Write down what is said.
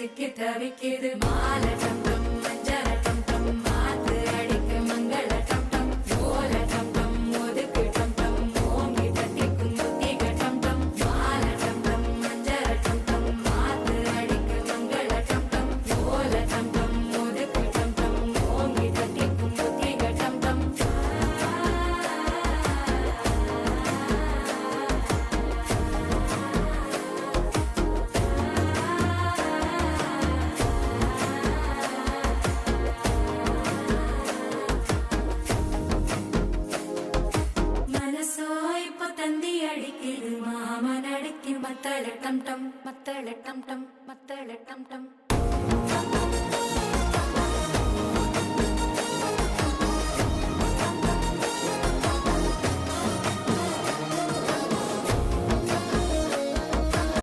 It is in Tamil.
சிக்கி தவிக்குது மாலை டம் டம் மஞ்சள டம் டம் மாத்து அடிக்க மங்கள டம் டம் ஓல டம் டம் ஒதுக்கு டம் டம் ஓங்கி தட்டிக்கும் புத்திக டம் டம் மாலை டம் டம் மஞ்சள டம் டம் மாத்து அடிக்க மங்கள டம் டம் ஓல டம் டம் ஒதுக்கு டம் டம் ஓங்கி தட்டிக்கும் புத்திக டம் டம் தந்தி அடிக்குது மாமன் அடிக்கு மத்தள டம் டம் மத்தள டம் டம் மத்தள டம் டம்